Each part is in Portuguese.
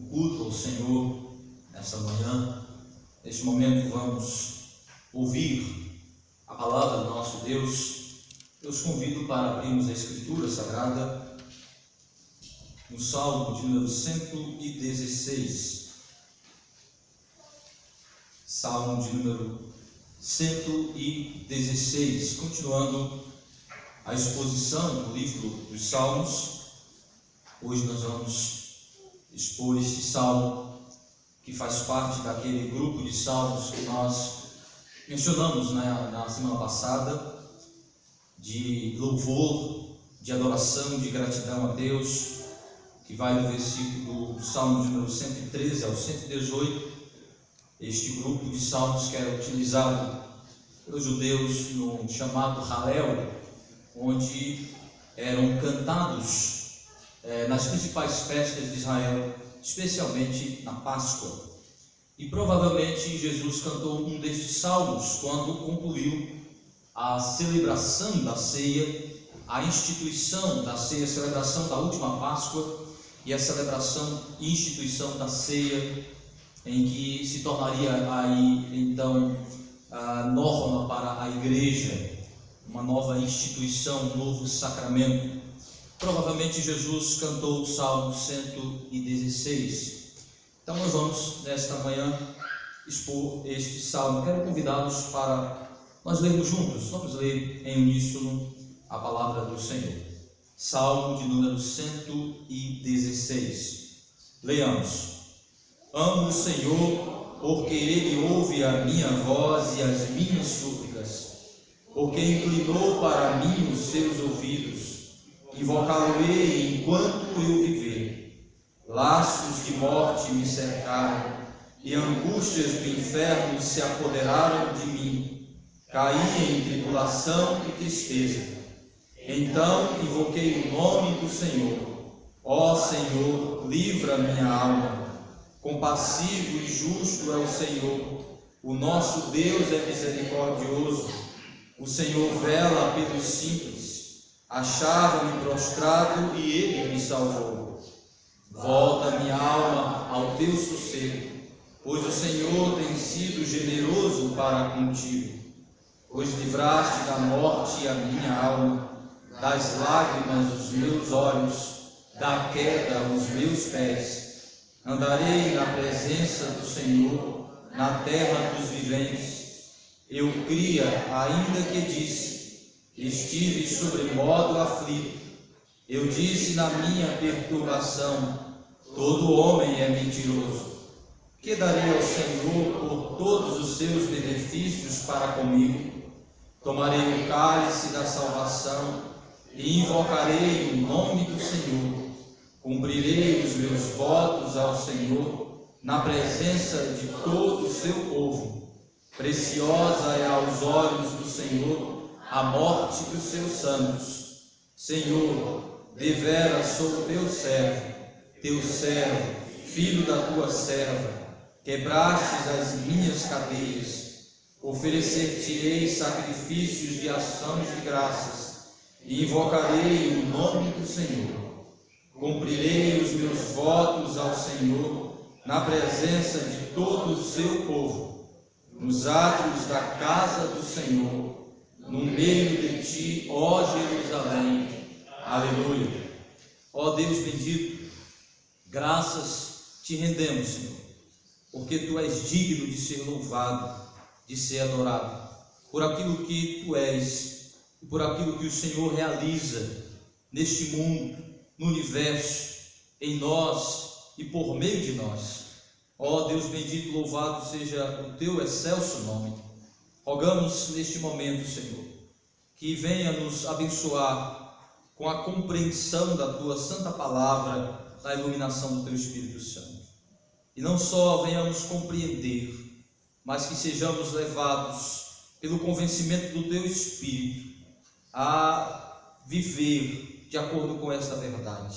culto ao Senhor nesta manhã. Neste momento vamos ouvir a palavra do nosso Deus. Eu os convido para abrirmos a Escritura Sagrada no Salmo de número 116. Salmo de número 116. Continuando a exposição do livro dos Salmos, hoje nós vamos expor este salmo que faz parte daquele grupo de salmos que nós mencionamos na semana passada, de louvor, de adoração, de gratidão a Deus, que vai do versículo do Salmo de número 113 ao 118. Este grupo de salmos que era utilizado pelos judeus no chamado Halel, onde eram cantados nas principais festas de Israel, especialmente na Páscoa. E provavelmente Jesus cantou um destes salmos quando concluiu a celebração da ceia, a instituição da ceia, a celebração da última Páscoa e a celebração e instituição da ceia, em que se tornaria aí então a norma para a igreja, uma nova instituição, um novo sacramento. Provavelmente Jesus cantou o Salmo 116. Então nós vamos nesta manhã expor este salmo. Quero convidá-los para nós lermos juntos. Vamos ler em uníssono a palavra do Senhor. Salmo de número 116. Leiamos. Amo o Senhor, porque Ele ouve a minha voz e as minhas súplicas, porque inclinou para mim os seus ouvidos. Invocá-lo-ei enquanto eu viver. Laços de morte me cercaram, e angústias do inferno se apoderaram de mim. Caí em tribulação e tristeza. Então invoquei o nome do Senhor. Ó Senhor, livra minha alma. Compassivo e justo é o Senhor. O nosso Deus é misericordioso. O Senhor vela pelos simples. Achava-me prostrado e Ele me salvou. Volta minha alma ao teu sossego, pois o Senhor tem sido generoso para contigo. Pois livraste da morte a minha alma, das lágrimas os meus olhos, da queda os meus pés. Andarei na presença do Senhor, na terra dos viventes. Eu cria, ainda que disse, estive sobremodo aflito. Eu disse na minha perturbação, todo homem é mentiroso. Que darei ao Senhor por todos os seus benefícios para comigo? Tomarei o cálice da salvação e invocarei o nome do Senhor. Cumprirei os meus votos ao Senhor na presença de todo o seu povo. Preciosa é aos olhos do Senhor a morte dos seus santos. Senhor, deveras sou teu servo, filho da tua serva. Quebrastes as minhas cadeias. Oferecer-te-ei sacrifícios de ações de graças e invocarei o nome do Senhor. Cumprirei os meus votos ao Senhor na presença de todo o seu povo, nos átrios da casa do Senhor, no meio de ti, ó Jerusalém. Aleluia. Ó Deus bendito, graças te rendemos, Senhor, porque tu és digno de ser louvado, de ser adorado, por aquilo que tu és e por aquilo que o Senhor realiza neste mundo, no universo, em nós e por meio de nós. Ó Deus bendito, louvado seja o teu excelso nome. Rogamos neste momento, Senhor, que venha nos abençoar com a compreensão da tua santa palavra, da iluminação do teu Espírito Santo. E não só venhamos compreender, mas que sejamos levados pelo convencimento do teu Espírito a viver de acordo com esta verdade.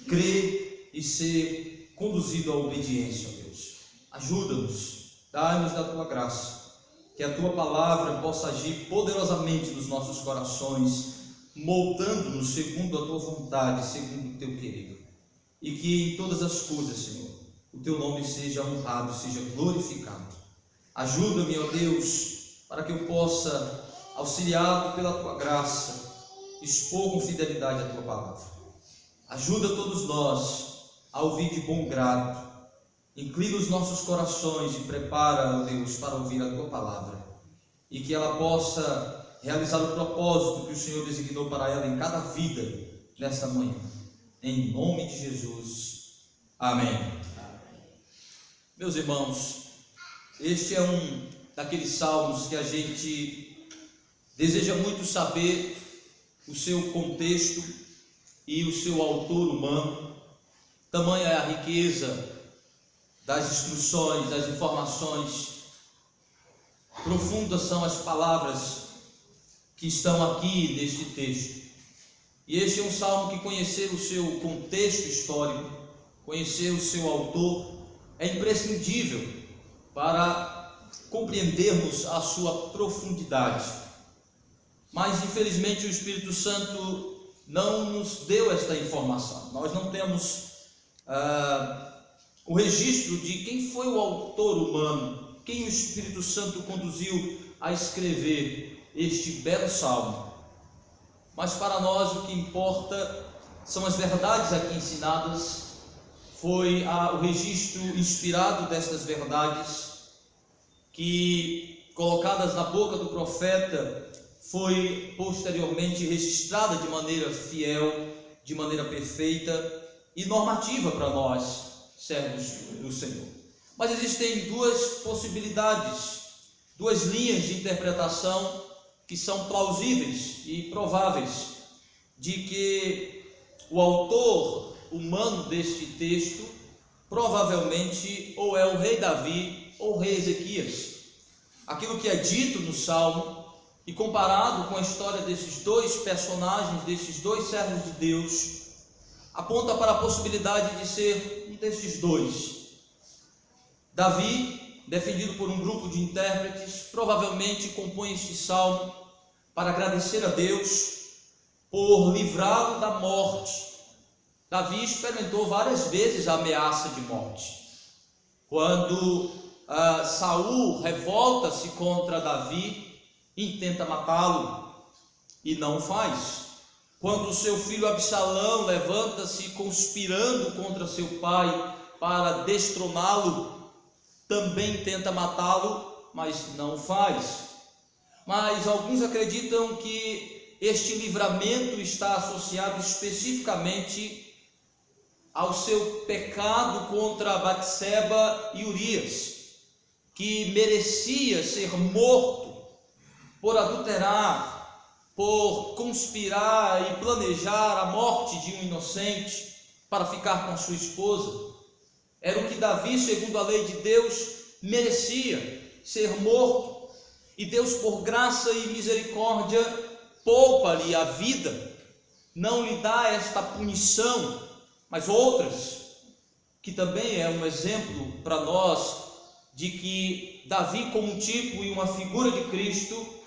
Crer e ser conduzido à obediência, ó Deus. Ajuda-nos, dá-nos da tua graça, que a tua palavra possa agir poderosamente nos nossos corações, moldando-nos segundo a tua vontade, segundo o teu querer. E que em todas as coisas, Senhor, o teu nome seja honrado, seja glorificado. Ajuda-me, ó Deus, para que eu possa, auxiliado pela tua graça, expor com fidelidade a tua palavra. Ajuda todos nós a ouvir de bom grado. Inclina os nossos corações e prepara, ó Deus, para ouvir a tua palavra, e que ela possa realizar o propósito que o Senhor designou para ela em cada vida nesta manhã. Em nome de Jesus. Amém. Meus irmãos, este é um daqueles salmos que a gente deseja muito saber o seu contexto e o seu autor humano. Tamanha é a riqueza das instruções, das informações. Profundas são as palavras que estão aqui neste texto. E este é um salmo que conhecer o seu contexto histórico, conhecer o seu autor, é imprescindível para compreendermos a sua profundidade. Mas infelizmente o Espírito Santo não nos deu esta informação. Nós não temos o registro de quem foi o autor humano, quem o Espírito Santo conduziu a escrever este belo salmo. Mas para nós o que importa são as verdades aqui ensinadas, foi o registro inspirado destas verdades, que colocadas na boca do profeta, foi posteriormente registrada de maneira fiel, de maneira perfeita e normativa para nós, servos do Senhor. Mas existem duas possibilidades, duas linhas de interpretação que são plausíveis e prováveis de que o autor humano deste texto provavelmente ou é o rei Davi ou o rei Ezequias. Aquilo que é dito no Salmo e comparado com a história desses dois personagens, desses dois servos de Deus, aponta para a possibilidade de ser um destes dois. Davi, defendido por um grupo de intérpretes, provavelmente compõe este salmo para agradecer a Deus por livrá-lo da morte. Davi experimentou várias vezes a ameaça de morte. Quando Saul revolta-se contra Davi, intenta matá-lo e não o faz. Quando seu filho Absalão levanta-se conspirando contra seu pai para destroná-lo, também tenta matá-lo, mas não o faz. Mas alguns acreditam que este livramento está associado especificamente ao seu pecado contra Batseba e Urias, que merecia ser morto por adulterar, por conspirar e planejar a morte de um inocente para ficar com sua esposa. Era o que Davi, segundo a lei de Deus, merecia, ser morto. E Deus, por graça e misericórdia, poupa-lhe a vida, não lhe dá esta punição, mas outras, que também é um exemplo para nós de que Davi, como um tipo e uma figura de Cristo,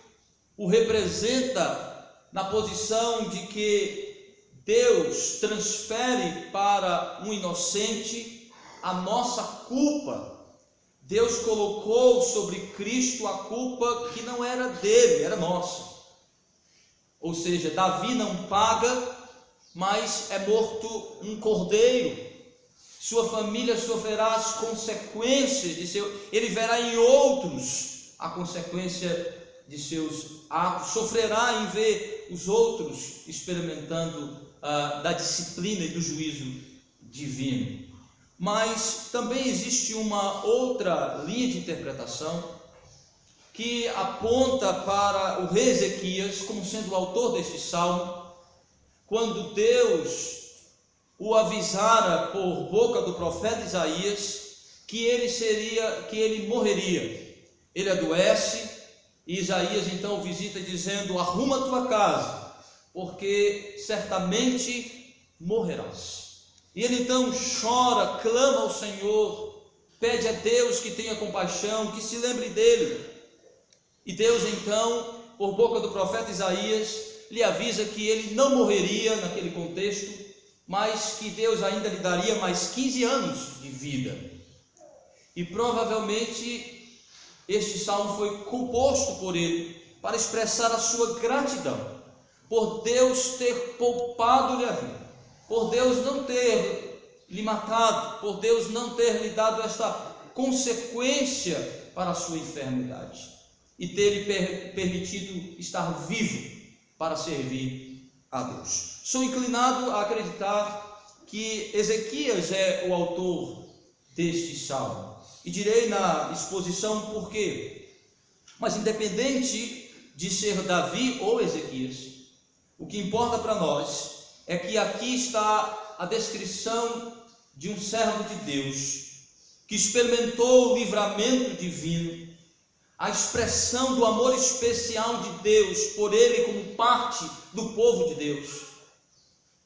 o representa na posição de que Deus transfere para um inocente a nossa culpa. Deus colocou sobre Cristo a culpa que não era dele, era nossa. Ou seja, Davi não paga, mas é morto um cordeiro. Sua família sofrerá as consequências de ele verá em outros a consequência de seus atos, sofrerá em ver os outros experimentando da disciplina e do juízo divino. Mas também existe uma outra linha de interpretação que aponta para o rei Ezequias como sendo o autor deste salmo, quando Deus o avisara por boca do profeta Isaías que ele morreria. Ele adoece e Isaías então o visita dizendo: arruma a tua casa, porque certamente morrerás. E ele então chora, clama ao Senhor, pede a Deus que tenha compaixão, que se lembre dele. E Deus então, por boca do profeta Isaías, lhe avisa que ele não morreria naquele contexto, mas que Deus ainda lhe daria mais 15 anos de vida. E provavelmente este salmo foi composto por ele para expressar a sua gratidão por Deus ter poupado-lhe a vida, por Deus não ter lhe matado, por Deus não ter lhe dado esta consequência para a sua enfermidade e ter lhe permitido estar vivo para servir a Deus. Sou inclinado a acreditar que Ezequias é o autor deste salmo, e direi na exposição por quê. Mas independente de ser Davi ou Ezequias, o que importa para nós é que aqui está a descrição de um servo de Deus que experimentou o livramento divino, a expressão do amor especial de Deus por ele como parte do povo de Deus,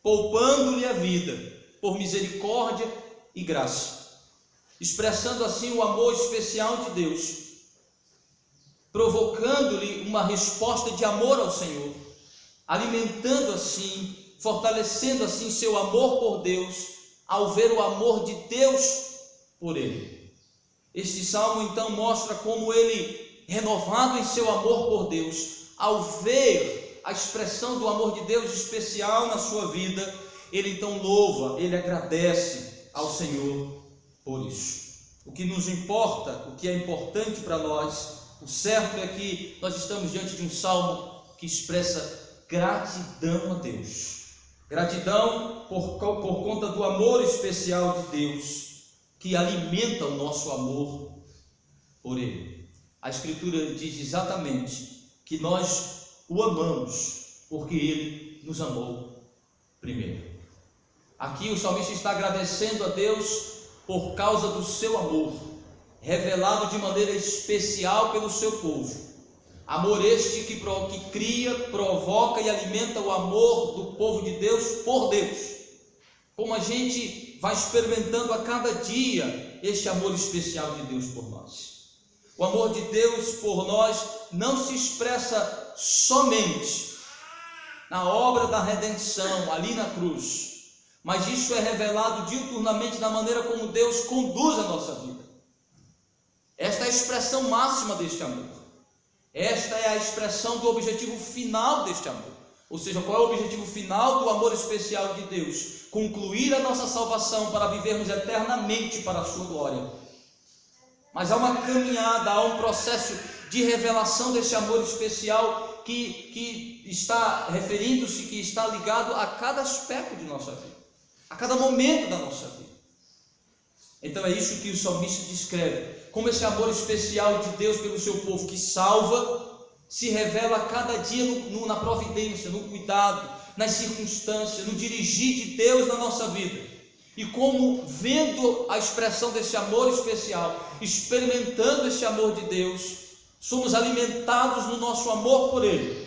poupando-lhe a vida por misericórdia e graça, expressando assim o amor especial de Deus, provocando-lhe uma resposta de amor ao Senhor, alimentando assim, fortalecendo assim seu amor por Deus, ao ver o amor de Deus por ele. Este salmo então mostra como ele, renovado em seu amor por Deus, ao ver a expressão do amor de Deus especial na sua vida, ele então louva, ele agradece ao Senhor por isso. O que nos importa, o que é importante para nós, o certo é que nós estamos diante de um salmo que expressa gratidão a Deus, gratidão por conta do amor especial de Deus, que alimenta o nosso amor por Ele. A Escritura diz exatamente que nós o amamos porque Ele nos amou primeiro. Aqui o salmista está agradecendo a Deus por causa do seu amor, revelado de maneira especial pelo seu povo. Amor este que cria, provoca e alimenta o amor do povo de Deus por Deus. Como a gente vai experimentando a cada dia este amor especial de Deus por nós. O amor de Deus por nós não se expressa somente na obra da redenção, ali na cruz, mas isso é revelado diuturnamente na maneira como Deus conduz a nossa vida. Esta é a expressão máxima deste amor. Esta é a expressão do objetivo final deste amor. Ou seja, qual é o objetivo final do amor especial de Deus? Concluir a nossa salvação para vivermos eternamente para a sua glória. Mas há uma caminhada, há um processo de revelação desse amor especial que está referindo-se, que está ligado a cada aspecto de nossa vida, a cada momento da nossa vida. Então é isso que o salmista descreve, como esse amor especial de Deus pelo seu povo que salva, se revela a cada dia na providência, no cuidado, nas circunstâncias, no dirigir de Deus na nossa vida. E como, vendo a expressão desse amor especial, experimentando esse amor de Deus, somos alimentados no nosso amor por Ele.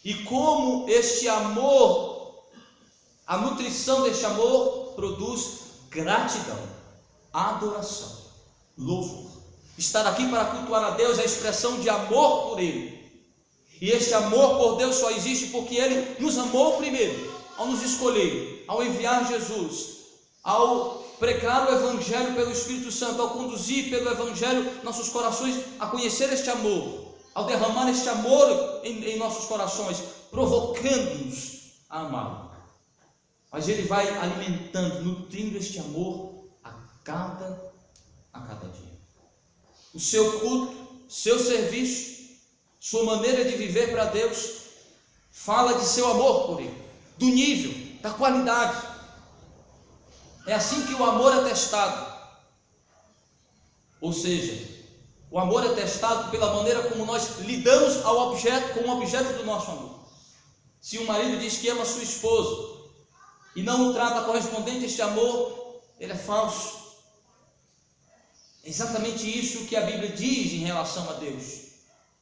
E como este amor, a nutrição deste amor, produz gratidão, adoração, louvor. Estar aqui para cultuar a Deus é a expressão de amor por Ele. E este amor por Deus só existe porque Ele nos amou primeiro, ao nos escolher, ao enviar Jesus, ao pregar o Evangelho pelo Espírito Santo, ao conduzir pelo Evangelho nossos corações a conhecer este amor, ao derramar este amor em nossos corações, provocando-nos a amá-lo. Mas Ele vai alimentando, nutrindo este amor a cada dia. O seu culto, seu serviço, sua maneira de viver para Deus, fala de seu amor por Ele, do nível, da qualidade. É assim que o amor é testado. Ou seja, o amor é testado pela maneira como nós lidamos com o objeto do nosso amor. Se um marido diz que ama sua esposa e não o trata correspondente a este amor, ele é falso. É exatamente isso que a Bíblia diz em relação a Deus.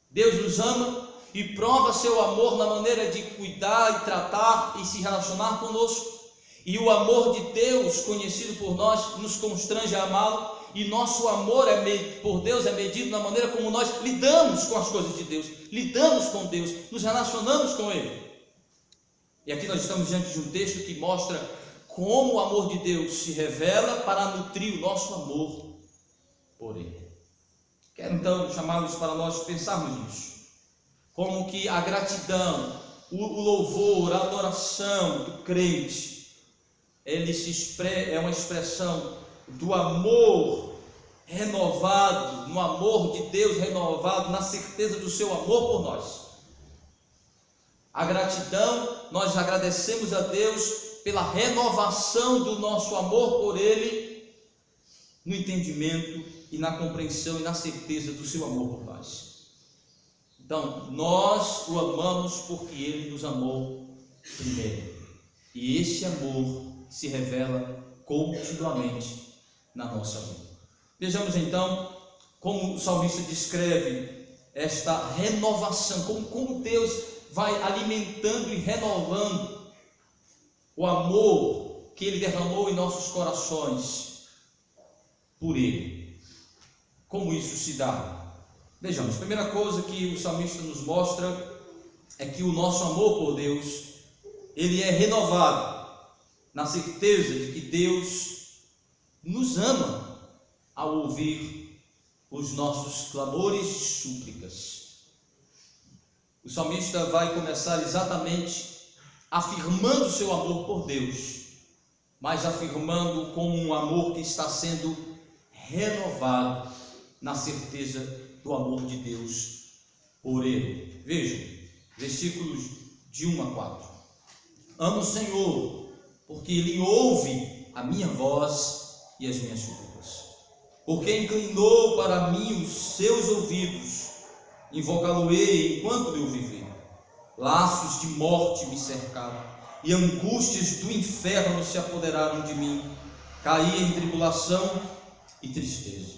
Deus nos ama e prova seu amor na maneira de cuidar e tratar e se relacionar conosco. E o amor de Deus, conhecido por nós, nos constrange a amá-lo. E nosso amor por Deus é medido na maneira como nós lidamos com as coisas de Deus, lidamos com Deus, nos relacionamos com Ele. E aqui nós estamos diante de um texto que mostra como o amor de Deus se revela para nutrir o nosso amor por Ele. Quero então chamá-los para nós pensarmos nisso. Como que a gratidão, o louvor, a adoração do crente, é uma expressão do amor renovado, no amor de Deus renovado, na certeza do seu amor por nós. A gratidão, nós agradecemos a Deus pela renovação do nosso amor por Ele, no entendimento e na compreensão e na certeza do seu amor por nós. Então, nós o amamos porque Ele nos amou primeiro. E esse amor se revela continuamente na nossa vida. Vejamos então como o salmista descreve esta renovação, como Deus vai alimentando e renovando o amor que Ele derramou em nossos corações por Ele. Como isso se dá? Vejamos, a primeira coisa que o salmista nos mostra é que o nosso amor por Deus, ele é renovado na certeza de que Deus nos ama ao ouvir os nossos clamores e súplicas. O salmista vai começar exatamente afirmando seu amor por Deus, mas afirmando como um amor que está sendo renovado na certeza do amor de Deus por Ele. Vejam, versículos de 1 a 4. Amo o Senhor, porque Ele ouve a minha voz e as minhas súplicas. Porque inclinou para mim os seus ouvidos, invocá-lo-ei enquanto eu viver. Laços de morte me cercaram, e angústias do inferno se apoderaram de mim. Caí em tribulação e tristeza.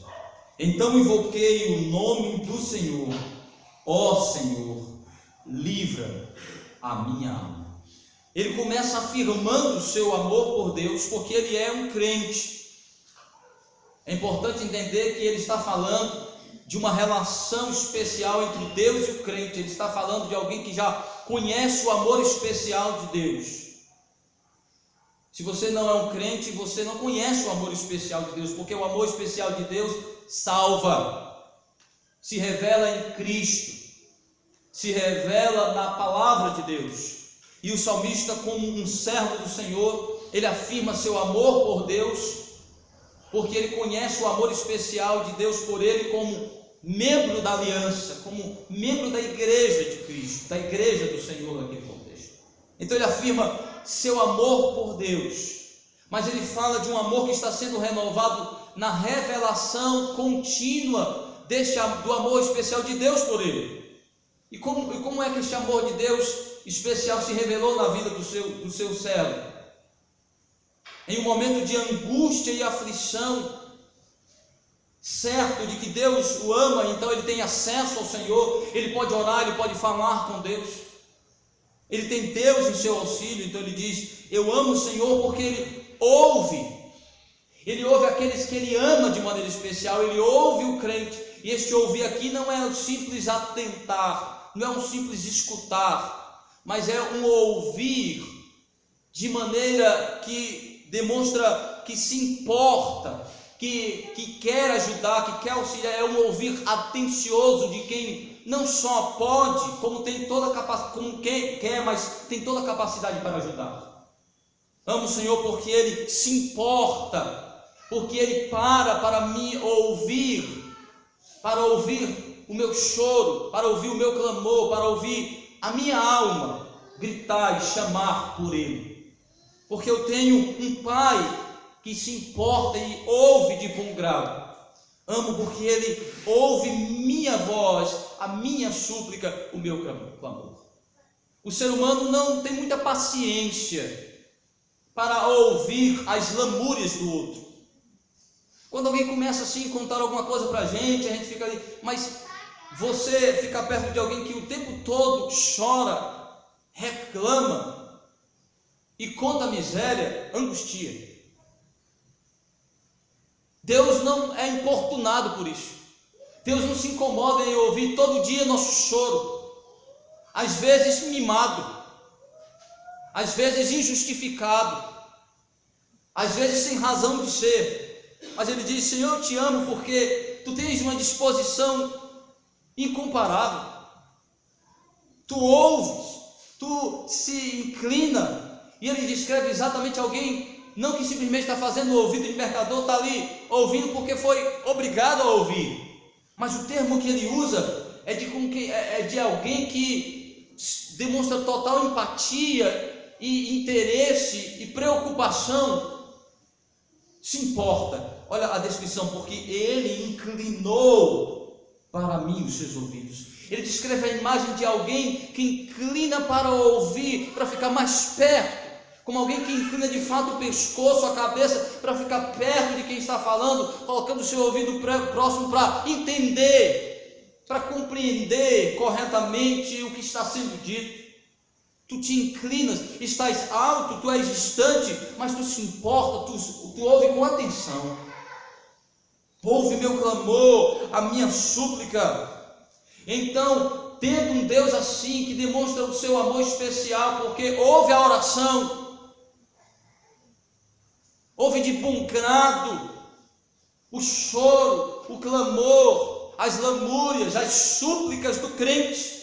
Então invoquei o nome do Senhor. Ó Senhor, livra a minha alma. Ele começa afirmando o seu amor por Deus, porque ele é um crente. É importante entender que ele está falando de uma relação especial entre Deus e o crente. Ele está falando de alguém que já conhece o amor especial de Deus. Se você não é um crente, você não conhece o amor especial de Deus, porque o amor especial de Deus salva, se revela em Cristo, se revela na palavra de Deus. E o salmista, como um servo do Senhor, ele afirma seu amor por Deus, porque ele conhece o amor especial de Deus por ele como membro da aliança, como membro da igreja de Cristo, da igreja do Senhor naquele contexto. Então ele afirma seu amor por Deus, mas ele fala de um amor que está sendo renovado na revelação contínua do amor especial de Deus por ele. E como é que este amor de Deus especial se revelou na vida do seu servo? Em um momento de angústia e aflição, certo de que Deus o ama, então ele tem acesso ao Senhor, ele pode orar, ele pode falar com Deus, ele tem Deus em seu auxílio. Então ele diz: eu amo o Senhor porque ele ouve aqueles que ele ama de maneira especial, ele ouve o crente. E este ouvir aqui não é um simples atentar, não é um simples escutar, mas é um ouvir de maneira que demonstra que se importa, que quer ajudar, que quer auxiliar. É um ouvir atencioso de quem não só pode, como tem toda a capacidade, como quem quer, mas tem toda a capacidade para ajudar. Amo o Senhor porque Ele se importa, porque Ele para me ouvir, para ouvir o meu choro, para ouvir o meu clamor, para ouvir a minha alma gritar e chamar por Ele. Porque eu tenho um Pai que se importa e ouve de bom grado. Amo porque Ele ouve minha voz, a minha súplica, o meu clamor. O ser humano não tem muita paciência para ouvir as lamúrias do outro. Quando alguém começa assim a contar alguma coisa para a gente fica ali, mas você fica perto de alguém que o tempo todo chora, reclama e conta a miséria, angustia. Deus não é importunado por isso. Deus não se incomoda em ouvir todo dia nosso choro, às vezes mimado. às vezes injustificado, às vezes sem razão de ser, mas ele diz: Senhor, eu te amo porque tu tens uma disposição incomparável, tu ouves, tu se inclina. E ele descreve exatamente alguém, não que simplesmente está fazendo o ouvido de mercador, está ali ouvindo porque foi obrigado a ouvir, mas o termo que ele usa é de alguém que demonstra total empatia e interesse e preocupação, se importa. Olha a descrição: porque ele inclinou para mim os seus ouvidos. Ele descreve a imagem de alguém que inclina para ouvir, para ficar mais perto, como alguém que inclina de fato o pescoço, a cabeça, para ficar perto de quem está falando, colocando o seu ouvido próximo para entender, para compreender corretamente o que está sendo dito. Tu te inclinas, estás alto, tu és distante, mas tu se importa, tu ouve com atenção. Ouve meu clamor, a minha súplica. Então, tendo um Deus assim, que demonstra o seu amor especial, porque ouve a oração, ouve de bom grado o choro, o clamor, as lamúrias, as súplicas do crente.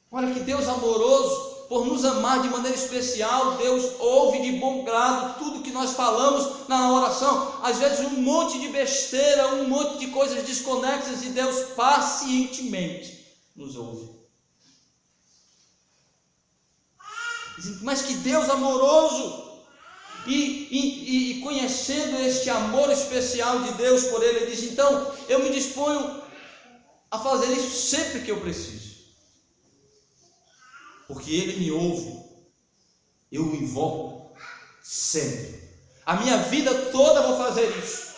Olha que Deus amoroso, por nos amar de maneira especial, Deus ouve de bom grado tudo que nós falamos na oração. Às vezes um monte de besteira, um monte de coisas desconexas, e Deus pacientemente nos ouve. Mas que Deus amoroso! E conhecendo este amor especial de Deus por ele, ele diz: então eu me disponho a fazer isso sempre que eu preciso, porque ele me ouve, eu o invoco sempre. A minha vida toda vou fazer isso.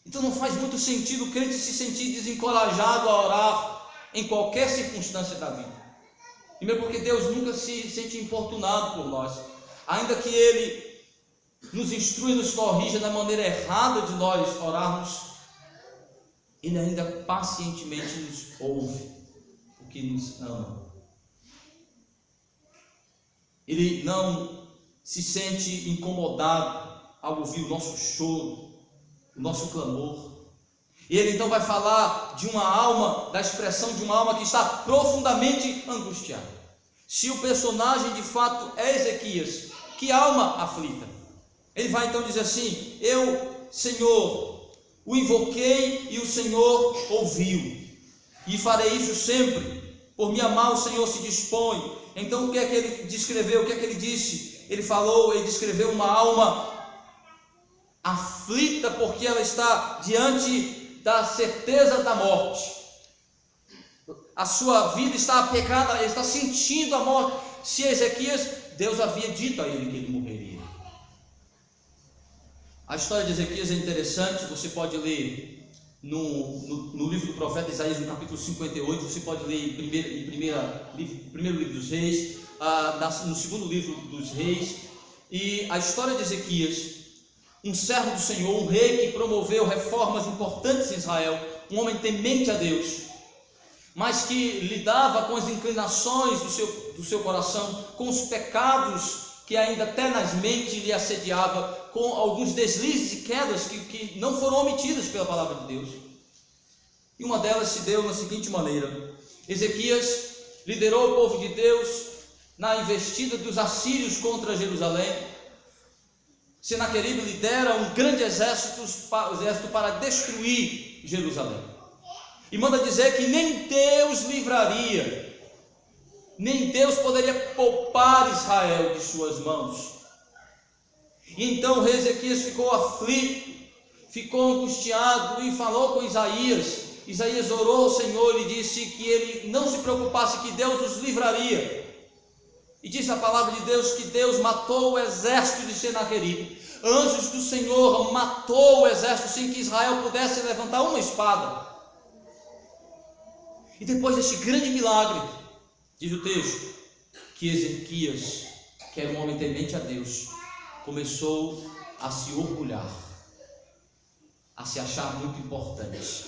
Então não faz muito sentido o crente se sentir desencorajado a orar em qualquer circunstância da vida. Primeiro, porque Deus nunca se sente importunado por nós, ainda que Ele nos instrua e nos corrija da maneira errada de nós orarmos, Ele ainda pacientemente nos ouve, porque nos ama. Ele não se sente incomodado ao ouvir o nosso choro, o nosso clamor. E ele então vai falar de uma alma, da expressão de uma alma que está profundamente angustiada. Se o personagem de fato é Ezequias, que alma aflita? Ele vai então dizer assim: eu, Senhor, o invoquei e o Senhor ouviu, e farei isso sempre. Por me amar, o Senhor se dispõe. Então o que é que ele descreveu? O que é que ele disse? Ele descreveu uma alma aflita, porque ela está diante da certeza da morte. A sua vida está apegada, ele está sentindo a morte. Se Ezequias, Deus havia dito a ele que ele morreria. A história de Ezequias é interessante. Você pode ler no livro do profeta Isaías, no capítulo 58. Você pode ler em primeiro livro dos reis, no segundo livro dos reis. E a história de Ezequias, um servo do Senhor, um rei que promoveu reformas importantes em Israel, um homem temente a Deus, mas que lidava com as inclinações do seu coração, com os pecados que ainda até nas mentes lhe assediava, com alguns deslizes e quedas que não foram omitidas pela palavra de Deus. E uma delas se deu na seguinte maneira: Ezequias liderou o povo de Deus na investida dos assírios contra Jerusalém. Senaqueribe lidera um grande exército para destruir Jerusalém, e manda dizer que nem Deus livraria, nem Deus poderia poupar Israel de suas mãos. E então o rei Ezequias ficou aflito, ficou angustiado e falou com Isaías. Isaías orou ao Senhor e disse que ele não se preocupasse, que Deus os livraria. E diz a palavra de Deus que Deus matou o exército de Senaqueribe. Anjos do Senhor matou o exército sem que Israel pudesse levantar uma espada. E depois deste grande milagre, diz o texto, que Ezequias, que era um homem temente a Deus, começou a se orgulhar, a se achar muito importante.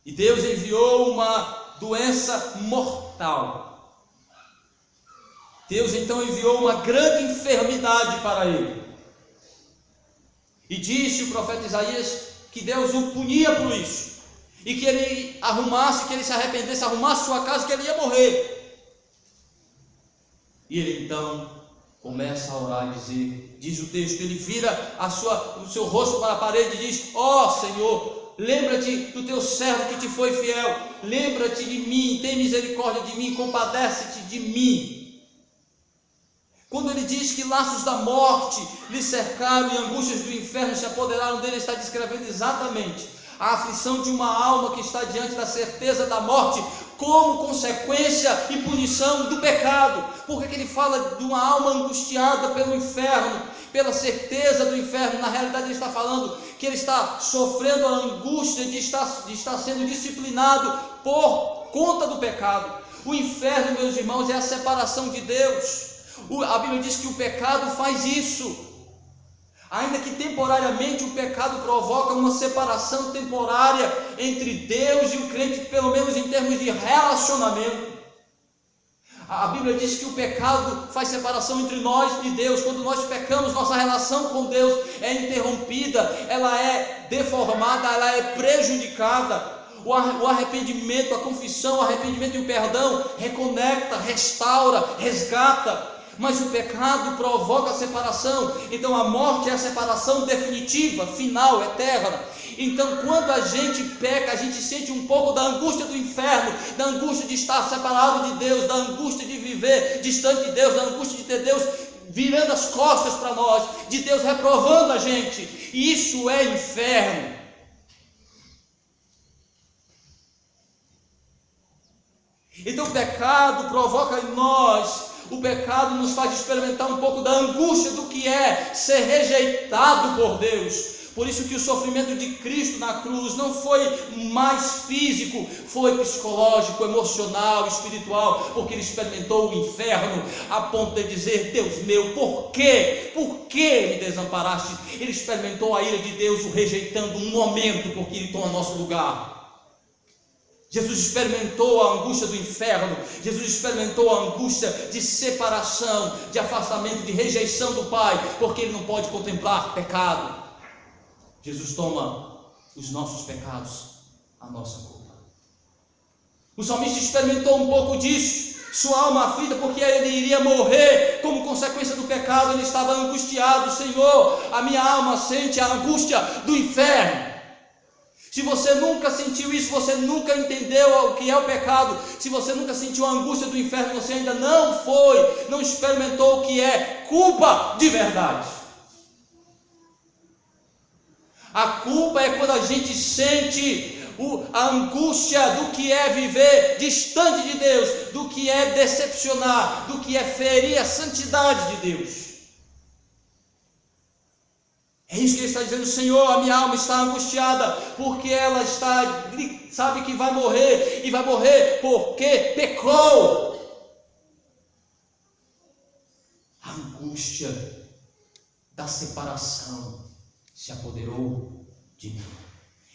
E Deus enviou uma doença mortal Deus então enviou uma grande enfermidade para ele. E disse o profeta Isaías que Deus o punia por isso. E que ele arrumasse, que ele se arrependesse, arrumasse sua casa, que ele ia morrer. E ele então começa a orar e dizer, diz o texto, ele vira o seu rosto para a parede e diz: ó Senhor, lembra-te do teu servo que te foi fiel, lembra-te de mim, tem misericórdia de mim, compadece-te de mim. Quando ele diz que laços da morte lhe cercaram e angústias do inferno se apoderaram dele, ele está descrevendo exatamente a aflição de uma alma que está diante da certeza da morte, como consequência e punição do pecado. Por que ele fala de uma alma angustiada pelo inferno, pela certeza do inferno? Na realidade ele está falando que ele está sofrendo a angústia de estar sendo disciplinado por conta do pecado. O inferno, meus irmãos, é a separação de Deus. A Bíblia diz que o pecado faz isso. Ainda que temporariamente o pecado provoca uma separação temporária entre Deus e o crente, pelo menos em termos de relacionamento. A Bíblia diz que o pecado faz separação entre nós e Deus. Quando nós pecamos, nossa relação com Deus é interrompida, ela é deformada, ela é prejudicada. O arrependimento, a confissão, o arrependimento e o perdão reconecta, restaura, resgata. Mas o pecado provoca a separação. Então a morte é a separação definitiva, final, eterna. Então quando a gente peca, a gente sente um pouco da angústia do inferno, da angústia de estar separado de Deus, da angústia de viver distante de Deus, da angústia de ter Deus virando as costas para nós, de Deus reprovando a gente. E isso é inferno. Então o pecado provoca em nós, o pecado nos faz experimentar um pouco da angústia do que é ser rejeitado por Deus. Por isso que o sofrimento de Cristo na cruz não foi mais físico, foi psicológico, emocional, espiritual, porque ele experimentou o inferno a ponto de dizer: Deus meu, por quê? Por que me desamparaste? Ele experimentou a ira de Deus, o rejeitando um momento, porque ele toma nosso lugar. Jesus experimentou a angústia do inferno, Jesus experimentou a angústia de separação, de afastamento, de rejeição do Pai, porque ele não pode contemplar pecado. Jesus toma os nossos pecados, a nossa culpa. O salmista experimentou um pouco disso, sua alma aflita, porque ele iria morrer como consequência do pecado. Ele estava angustiado: Senhor, a minha alma sente a angústia do inferno. Se você nunca sentiu isso, você nunca entendeu o que é o pecado. Se você nunca sentiu a angústia do inferno, você ainda não experimentou o que é culpa de verdade. A culpa é quando a gente sente a angústia do que é viver distante de Deus, do que é decepcionar, do que é ferir a santidade de Deus. É isso que ele está dizendo: Senhor, a minha alma está angustiada, porque ela sabe que vai morrer, e vai morrer porque pecou. A angústia da separação se apoderou de mim.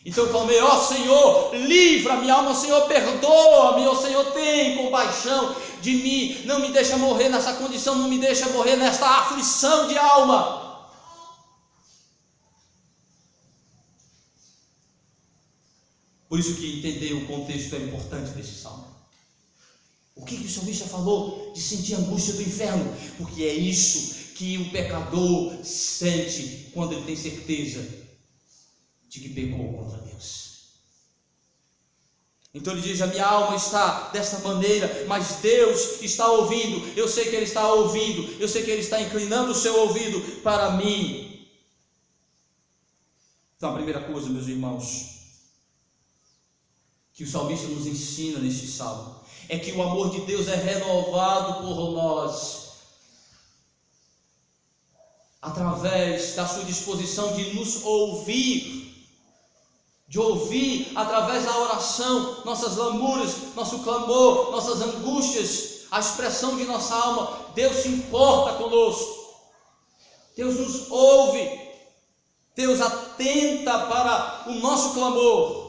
Então eu clamei: ó Senhor, livra a minha alma, Senhor, perdoa-me, ó Senhor, tem compaixão de mim, não me deixa morrer nessa condição, não me deixa morrer nesta aflição de alma. Por isso que entender o contexto é importante desse salmo. O que o salmista falou de sentir a angústia do inferno? Porque é isso que o pecador sente quando ele tem certeza de que pecou contra Deus. Então ele diz: a minha alma está dessa maneira, mas Deus está ouvindo. Eu sei que Ele está ouvindo, eu sei que Ele está inclinando o seu ouvido para mim. Então a primeira coisa, meus irmãos, que o salmista nos ensina neste salmo, é que o amor de Deus é renovado por nós, através da sua disposição de nos ouvir, de ouvir através da oração, nossas lamúrias, nosso clamor, nossas angústias, a expressão de nossa alma. Deus se importa conosco, Deus nos ouve, Deus atenta para o nosso clamor.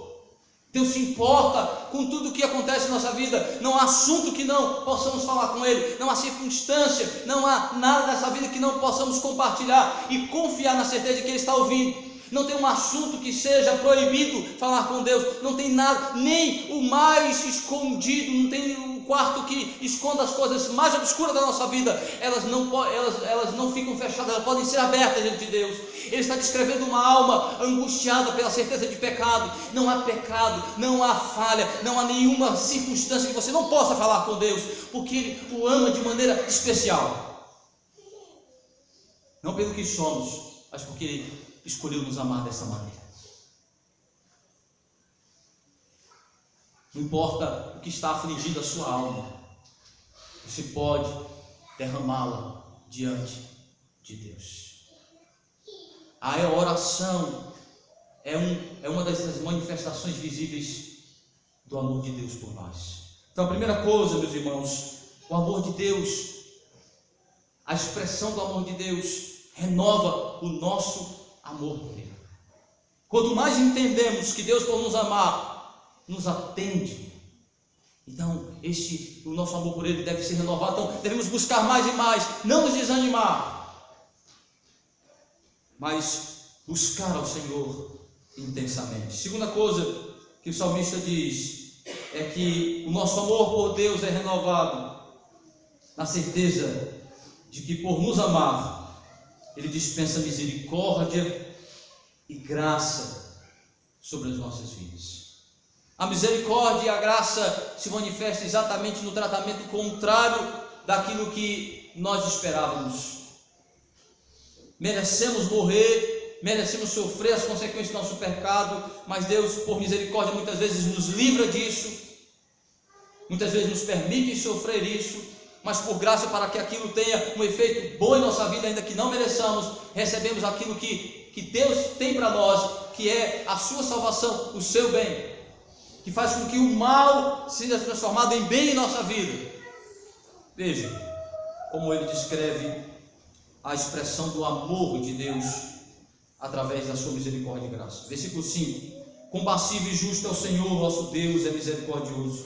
Deus se importa com tudo o que acontece em nossa vida. Não há assunto que não possamos falar com Ele. Não há circunstância, não há nada nessa vida que não possamos compartilhar e confiar na certeza de que Ele está ouvindo. Não tem um assunto que seja proibido falar com Deus. Não tem nada, nem o mais escondido. Não tem um quarto que esconda as coisas mais obscuras da nossa vida. Elas não ficam fechadas, elas podem ser abertas diante de Deus. Ele está descrevendo uma alma angustiada pela certeza de pecado. Não há pecado, não há falha, não há nenhuma circunstância que você não possa falar com Deus, porque Ele o ama de maneira especial. Não pelo que somos, mas porque Ele escolheu nos amar dessa maneira. Não importa o que está afligindo a sua alma, você pode derramá-la diante de Deus. A oração é uma das manifestações visíveis do amor de Deus por nós. Então, a primeira coisa, meus irmãos, o amor de Deus, a expressão do amor de Deus renova o nosso amor por Ele. Quanto mais entendemos que Deus, por nos amar, nos atende, então o nosso amor por Ele deve ser renovado. Então devemos buscar mais e mais, não nos desanimar, mas buscar ao Senhor intensamente. Segunda coisa que o salmista diz é que o nosso amor por Deus é renovado na certeza de que, por nos amar, Ele dispensa misericórdia e graça sobre as nossas vidas. A misericórdia e a graça se manifestam exatamente no tratamento contrário daquilo que nós esperávamos. Merecemos morrer, merecemos sofrer as consequências do nosso pecado, mas Deus, por misericórdia, muitas vezes nos livra disso, muitas vezes nos permite sofrer isso, mas por graça, para que aquilo tenha um efeito bom em nossa vida, ainda que não mereçamos, recebemos aquilo que Deus tem para nós, que é a sua salvação, o seu bem, que faz com que o mal seja transformado em bem em nossa vida. Veja como ele descreve a expressão do amor de Deus através da sua misericórdia e graça. Versículo 5: compassivo e justo é o Senhor, nosso Deus é misericordioso.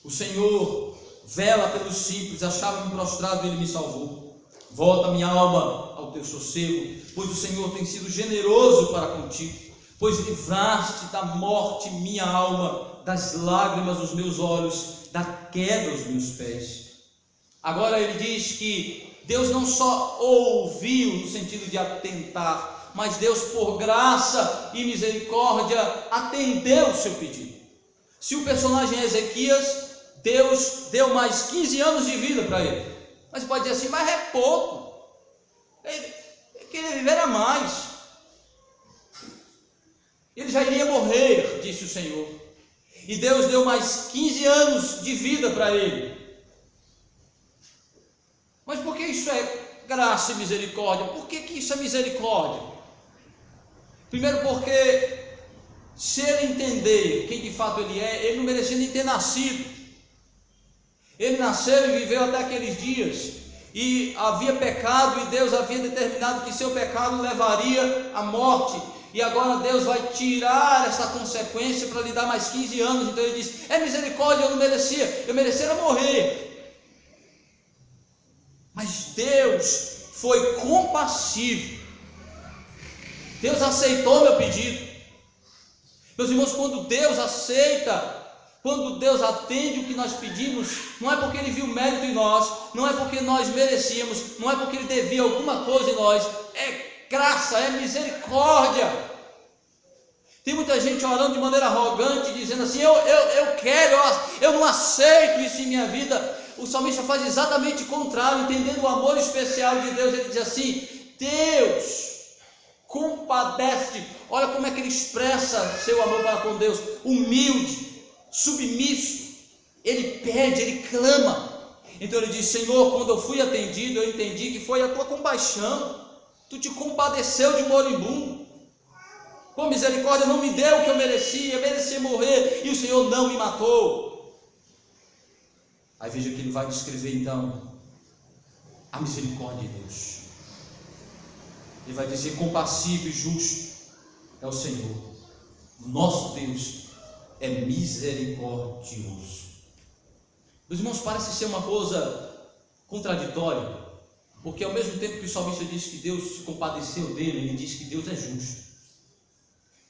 O Senhor vela pelos simples, achava-me prostrado e Ele me salvou. Volta minha alma ao teu sossego, pois o Senhor tem sido generoso para contigo, pois livraste da morte minha alma, das lágrimas dos meus olhos, da queda dos meus pés. Agora ele diz que Deus não só ouviu no sentido de atentar, mas Deus, por graça e misericórdia, atendeu o seu pedido. Se o personagem é Ezequias, Deus deu mais 15 anos de vida para ele. Mas pode dizer assim, mas é pouco. Ele queria viver a mais. Ele já iria morrer, disse o Senhor. E Deus deu mais 15 anos de vida para ele. Mas por que isso é graça e misericórdia? Por que isso é misericórdia? Primeiro porque, se ele entender quem de fato ele é, ele não merecia nem ter nascido. Ele nasceu e viveu até aqueles dias, e havia pecado, e Deus havia determinado que seu pecado levaria à morte, e agora Deus vai tirar essa consequência para lhe dar mais 15 anos. Então ele diz, é misericórdia, eu não merecia, eu merecia morrer. Mas Deus foi compassivo, Deus aceitou meu pedido. Meus irmãos, quando Deus aceita, quando Deus atende o que nós pedimos, não é porque Ele viu mérito em nós, não é porque nós merecíamos, não é porque Ele devia alguma coisa em nós, é graça, é misericórdia. Tem muita gente orando de maneira arrogante, dizendo assim, eu quero, eu não aceito isso em minha vida. O salmista faz exatamente o contrário, entendendo o amor especial de Deus. Ele diz assim, Deus compadece. Olha como é que ele expressa seu amor para com Deus, humilde, submisso, ele pede, ele clama. Então ele diz, Senhor, quando eu fui atendido, eu entendi que foi a tua compaixão, tu te compadeceu de moribundo, com misericórdia não me deu o que eu merecia morrer, e o Senhor não me matou. Aí veja que ele vai descrever então a misericórdia de Deus. Ele vai dizer, compassivo e justo é o Senhor. O nosso Deus é misericordioso. Meus irmãos, parece ser uma coisa contraditória, porque ao mesmo tempo que o salmista diz que Deus se compadeceu dele, ele diz que Deus é justo.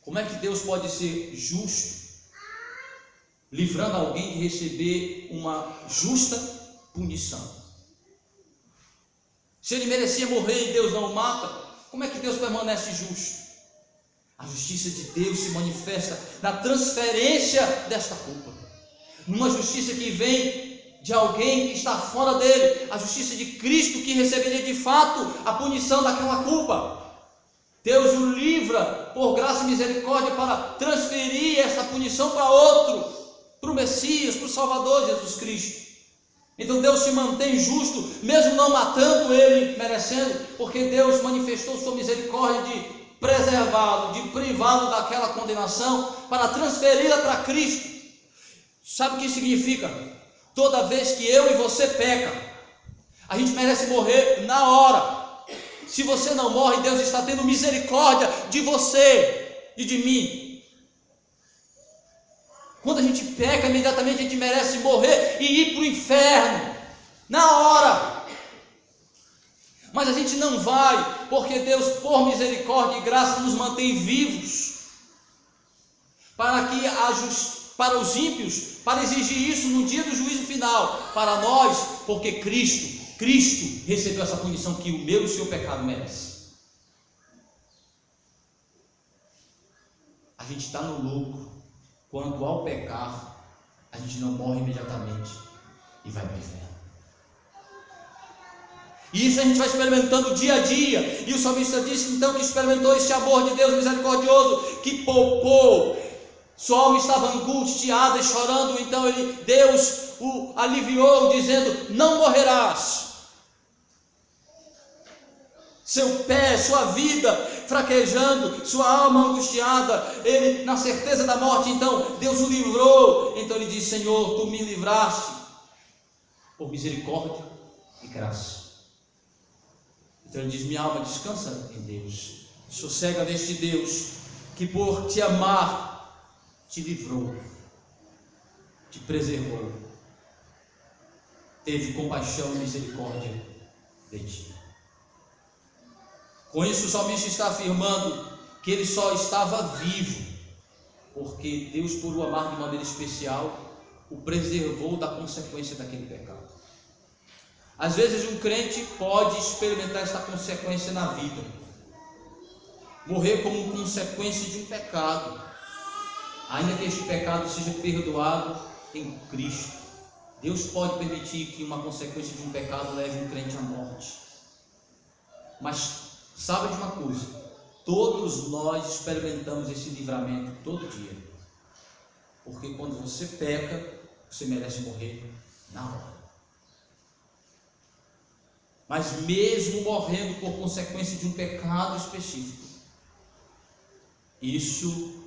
Como é que Deus pode ser justo, livrando alguém de receber uma justa punição? Se ele merecia morrer e Deus não o mata, como é que Deus permanece justo? A justiça de Deus se manifesta na transferência desta culpa, numa justiça que vem de alguém que está fora dele, a justiça de Cristo que receberia de fato a punição daquela culpa. Deus o livra por graça e misericórdia para transferir esta punição para outro, para o Messias, para o Salvador Jesus Cristo. Então Deus se mantém justo, mesmo não matando ele merecendo, porque Deus manifestou sua misericórdia de preservá-lo, de privá-lo daquela condenação, para transferi-la para Cristo. Sabe o que significa? Toda vez que eu e você peca, a gente merece morrer na hora. Se você não morre, Deus está tendo misericórdia de você e de mim. Quando a gente peca, imediatamente a gente merece morrer e ir para o inferno, na hora. Mas a gente não vai, porque Deus, por misericórdia e graça, nos mantém vivos, para que para os ímpios, para exigir isso no dia do juízo final, para nós, porque Cristo recebeu essa punição que o meu e o seu pecado merece. A gente está no lucro quando ao pecar a gente não morre imediatamente e vai para o inferno. E isso a gente vai experimentando dia a dia. E o salmista disse então que experimentou este amor de Deus misericordioso, que poupou. Sua alma estava angustiada e chorando, então Deus o aliviou, dizendo: não morrerás. Seu pé, sua vida fraquejando, sua alma angustiada, ele na certeza da morte, então Deus o livrou. Então ele disse: Senhor, tu me livraste por misericórdia e graça. Então ele diz: minha alma descansa em Deus, sossega neste Deus que por te amar te livrou, te preservou, teve compaixão e misericórdia de ti. Com isso o salmista está afirmando que ele só estava vivo porque Deus, por o amar de maneira especial, o preservou da consequência daquele pecado. Às vezes um crente pode experimentar esta consequência na vida, morrer como consequência de um pecado, ainda que este pecado seja perdoado em Cristo. Deus pode permitir que uma consequência de um pecado leve um crente à morte. Mas sabe de uma coisa, todos nós experimentamos esse livramento todo dia, porque quando você peca, você merece morrer na hora. Mas mesmo morrendo por consequência de um pecado específico, isso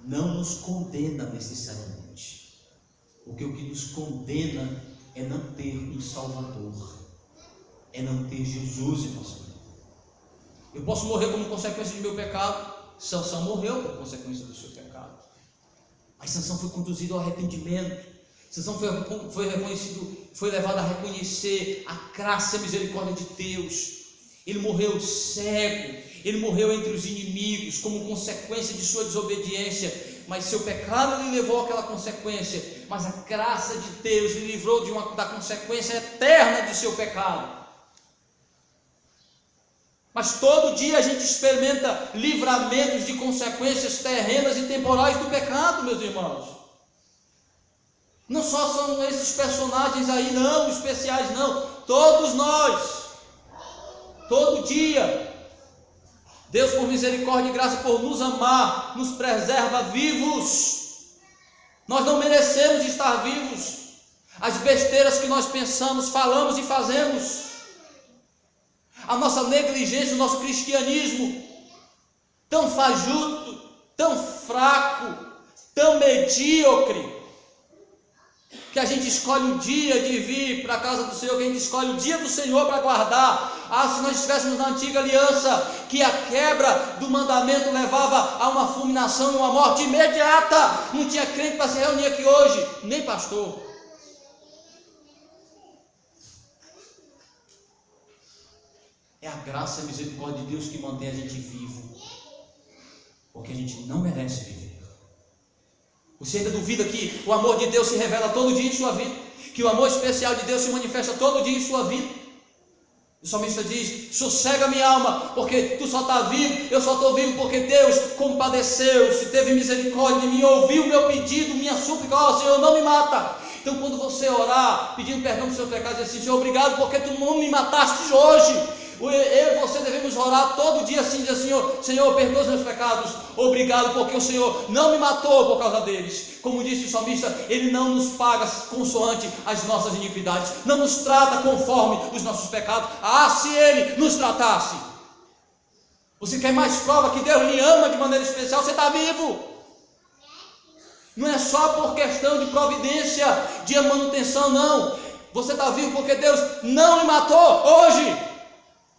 não nos condena necessariamente, porque o que nos condena é não ter um Salvador, é não ter Jesus em nossa vida. Eu posso morrer como consequência de meu pecado. Sansão morreu por consequência do seu pecado, mas Sansão foi conduzido ao arrependimento. Sansão foi levado a reconhecer a graça e a misericórdia de Deus. Ele morreu cego, ele morreu entre os inimigos como consequência de sua desobediência, mas seu pecado lhe levou àquela consequência, mas a graça de Deus lhe livrou da consequência eterna de seu pecado. Mas todo dia a gente experimenta livramentos de consequências terrenas e temporais do pecado, meus irmãos. Não só são esses personagens aí, não, especiais, não. Todos nós, todo dia, Deus, por misericórdia e graça, por nos amar, nos preserva vivos. Nós não merecemos estar vivos. As besteiras que nós pensamos, falamos e fazemos, a nossa negligência, o nosso cristianismo tão fajuto, tão fraco, tão medíocre, que a gente escolhe o dia de vir para a casa do Senhor, que a gente escolhe o dia do Senhor para guardar. Se nós estivéssemos na antiga aliança, que a quebra do mandamento levava a uma fulminação, uma morte imediata, não tinha crente para se reunir aqui hoje, nem pastor. É a graça e a misericórdia de Deus que mantém a gente vivo, porque a gente não merece viver. Você ainda duvida que o amor de Deus se revela todo dia em sua vida? Que o amor especial de Deus se manifesta todo dia em sua vida? O salmista diz: sossega minha alma, porque tu só está vivo, eu só estou vivo porque Deus compadeceu-se, teve misericórdia de mim, ouviu o meu pedido, minha súplica: ó Senhor, não me mata. Então quando você orar, pedindo perdão por seus pecados, diz assim: Senhor, obrigado porque tu não me mataste hoje. Eu e você devemos orar todo dia assim, dizer: Senhor, perdoa os meus pecados, obrigado porque o Senhor não me matou por causa deles. Como disse o salmista, Ele não nos paga consoante as nossas iniquidades, não nos trata conforme os nossos pecados. Se Ele nos tratasse. Você quer mais prova que Deus lhe ama de maneira especial? Você está vivo. Não é só por questão de providência, de manutenção, não. Você está vivo porque Deus não lhe matou hoje.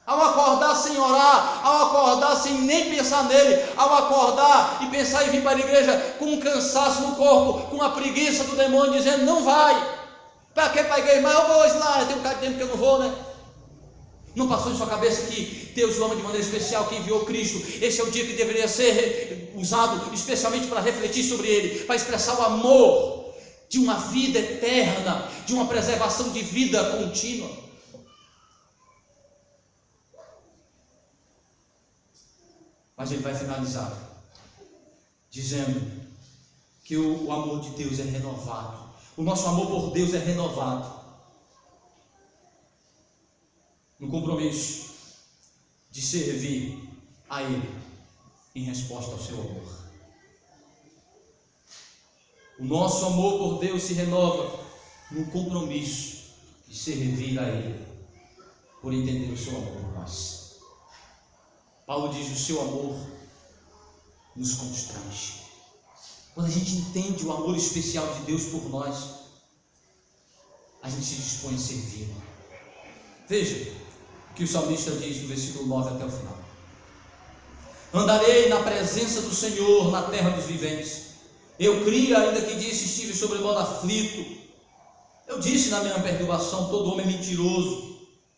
Ao acordar sem orar, ao acordar sem nem pensar nele, ao acordar e pensar em vir para a igreja com um cansaço no corpo, com a preguiça do demônio dizendo: não vai, para que para a igreja? Mas eu vou hoje lá, tem um bocado de tempo que eu não vou, né? Não passou em sua cabeça que Deus o ama de maneira especial, que enviou Cristo? Esse é o dia que deveria ser usado especialmente para refletir sobre ele, para expressar o amor de uma vida eterna, de uma preservação de vida contínua. Mas ele vai finalizar dizendo que o amor de Deus é renovado. O nosso amor por Deus é renovado no compromisso de servir a Ele em resposta ao seu amor. O nosso amor por Deus se renova no compromisso de servir a Ele por entender o seu amor por nós. Paulo diz: o seu amor nos constrange. Quando a gente entende o amor especial de Deus por nós, a gente se dispõe a servi-lo. Veja o que o salmista diz do versículo 9 até o final: andarei na presença do Senhor na terra dos viventes. Eu criei, ainda que disse estive sobremodo aflito. Eu disse na minha perturbação: todo homem é mentiroso.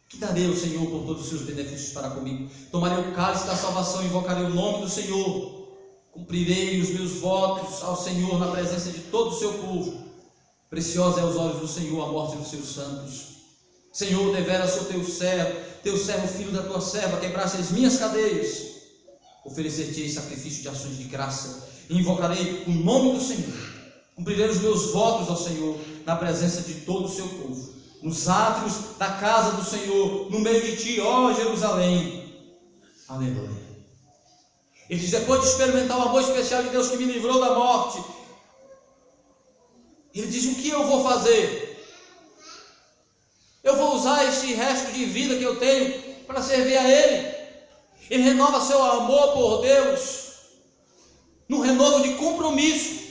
Que darei ao Senhor por todos os seus benefícios para comigo? Tomarei o cálice da salvação, invocarei o nome do Senhor. Cumprirei os meus votos ao Senhor na presença de todo o seu povo. Preciosa é aos olhos do Senhor a morte dos seus santos. Senhor, deveras sou teu servo filho da tua serva, quebraste as minhas cadeias. Oferecer-te-ei sacrifício de ações de graça, e invocarei o nome do Senhor. Cumprirei os meus votos ao Senhor na presença de todo o seu povo. Nos átrios da casa do Senhor, no meio de ti, ó Jerusalém. Aleluia. Ele diz: depois de experimentar o amor especial de Deus que me livrou da morte, ele diz: o que eu vou fazer? Eu vou usar esse resto de vida que eu tenho para servir a Ele. Ele renova seu amor por Deus num renovo de compromisso.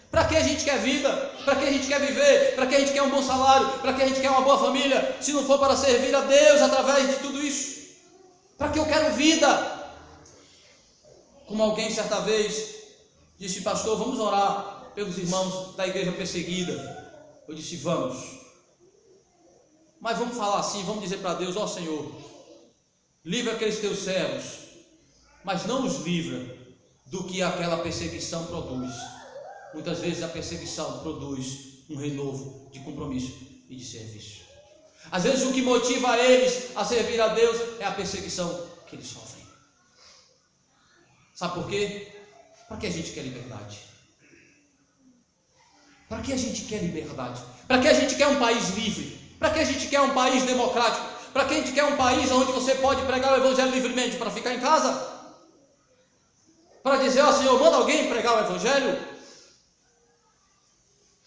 Para que a gente quer vida? Para que a gente quer viver? Para que a gente quer um bom salário? Para que a gente quer uma boa família? Se não for para servir a Deus através de tudo isso? Para que eu quero vida? Como alguém certa vez disse: pastor, vamos orar pelos irmãos da igreja perseguida. Eu disse: vamos. Mas vamos falar assim, vamos dizer para Deus: ó Senhor, livra aqueles teus servos, mas não os livra do que aquela perseguição produz. Muitas vezes a perseguição produz um renovo de compromisso e de serviço. Às vezes o que motiva eles a servir a Deus é a perseguição que eles sofrem. Sabe por quê? Para que a gente quer liberdade? Para que a gente quer liberdade? Para que a gente quer um país livre? Para que a gente quer um país democrático? Para que a gente quer um país onde você pode pregar o evangelho livremente? Para ficar em casa? Para dizer: ó Senhor, manda alguém pregar o evangelho?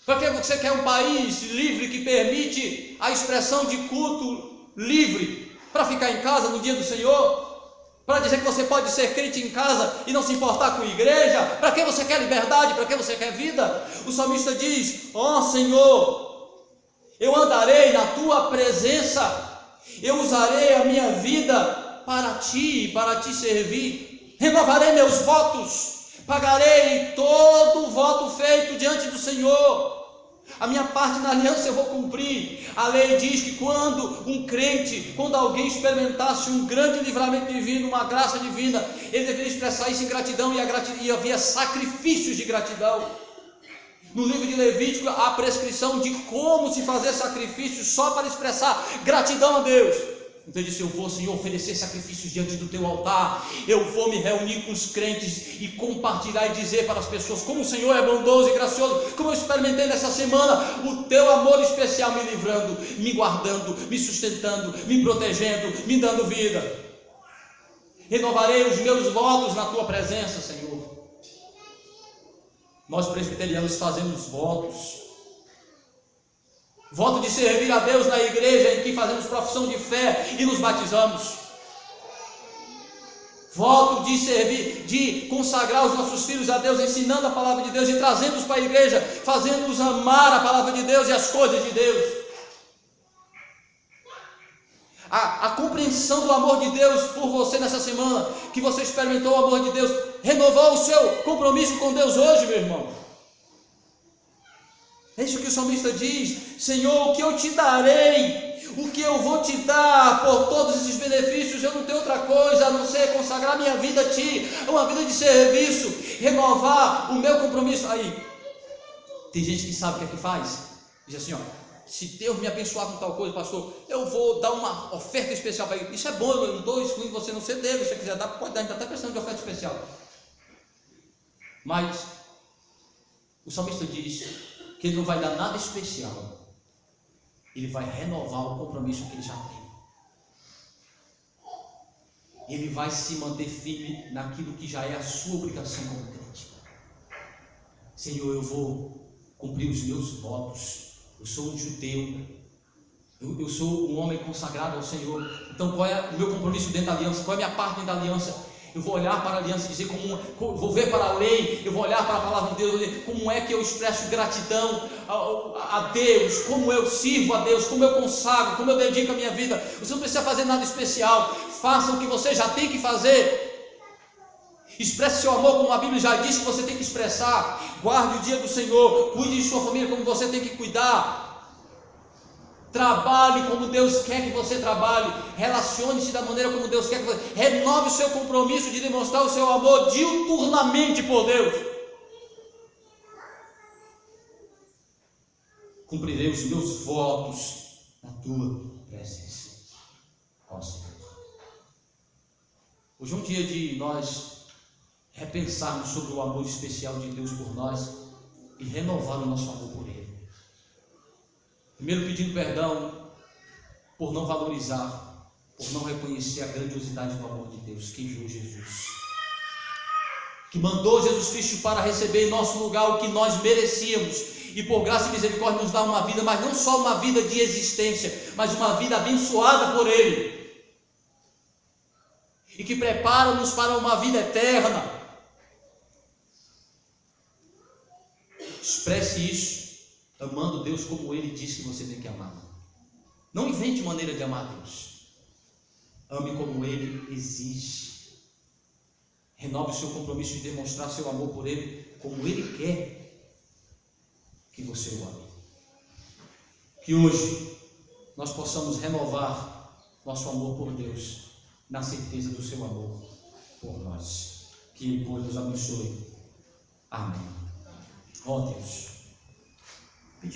Para que você quer um país livre que permite a expressão de culto livre? Para ficar em casa no dia do Senhor? Para dizer que você pode ser crente em casa e não se importar com a igreja? Para que você quer liberdade? Para que você quer vida? O salmista diz: ó Senhor, Eu andarei na tua presença. Eu usarei a minha vida para ti, para te servir. Renovarei meus votos. Pagarei todo o voto feito diante do Senhor. A minha parte na aliança eu vou cumprir. A lei diz que quando alguém experimentasse um grande livramento divino, uma graça divina, ele deveria expressar isso em gratidão, e havia sacrifícios de gratidão. No livro de Levítico há a prescrição de como se fazer sacrifícios só para expressar gratidão a Deus. Então ele disse: eu vou, Senhor, oferecer sacrifícios diante do teu altar. Eu vou me reunir com os crentes e compartilhar e dizer para as pessoas como o Senhor é bondoso e gracioso, como eu experimentei nessa semana o teu amor especial, me livrando, me guardando, me sustentando, me protegendo, me dando vida. Renovarei os meus votos na tua presença, Senhor. Nós presbiterianos fazemos votos. Voto de servir a Deus na igreja em que fazemos profissão de fé e nos batizamos. Voto de servir, de consagrar os nossos filhos a Deus, ensinando a palavra de Deus e trazendo-os para a igreja, fazendo-os amar a palavra de Deus e as coisas de Deus. A compreensão do amor de Deus por você nessa semana, que você experimentou o amor de Deus, renovou o seu compromisso com Deus hoje, meu irmão. É isso que o salmista diz: Senhor, o que eu te darei, o que eu vou te dar por todos esses benefícios? Eu não tenho outra coisa a não ser consagrar minha vida a ti, uma vida de serviço, renovar o meu compromisso. Aí, tem gente que sabe o que é que faz, diz assim: ó, se Deus me abençoar com tal coisa, pastor, eu vou dar uma oferta especial para ele. Isso é bom, eu não estou excluindo você, não, você deve, se você quiser dar, pode dar, a gente está até precisando de oferta especial. Mas o salmista diz que ele não vai dar nada especial, ele vai renovar o compromisso que ele já tem. Ele vai se manter firme naquilo que já é a sua obrigação como crente. Senhor, eu vou cumprir os meus votos. Eu sou um judeu, eu sou um homem consagrado ao Senhor. Então qual é o meu compromisso dentro da aliança? Qual é a minha parte dentro da aliança? Eu vou olhar para a aliança e dizer vou ver para a lei, eu vou olhar para a palavra de Deus, como é que eu expresso gratidão a Deus, como eu sirvo a Deus, como eu consagro, como eu dedico a minha vida. Você não precisa fazer nada especial, faça o que você já tem que fazer. Expresse seu amor como a Bíblia já diz que você tem que expressar. Guarde o dia do Senhor, cuide de sua família como você tem que cuidar. Trabalhe como Deus quer que você trabalhe. Relacione-se da maneira como Deus quer que você... Renove o seu compromisso de demonstrar o seu amor diuturnamente por Deus. Cumprirei os meus votos na tua presença, ó Senhor. Hoje é um dia de nós repensarmos sobre o amor especial de Deus por nós e renovar o nosso amor por Ele. Primeiro, pedindo perdão por não valorizar, por não reconhecer a grandiosidade do amor de Deus que enviou Jesus, que mandou Jesus Cristo para receber em nosso lugar o que nós merecíamos, e por graça e misericórdia nos dá uma vida, mas não só uma vida de existência, mas uma vida abençoada por Ele, e que prepara-nos para uma vida eterna. Expresse isso amando Deus como Ele diz que você tem que amar. Não invente maneira de amar Deus. Ame como Ele exige. Renove o seu compromisso de demonstrar seu amor por Ele como Ele quer que você o ame. Que hoje nós possamos renovar nosso amor por Deus na certeza do seu amor por nós. Que Ele nos abençoe. Amém. Ó Deus.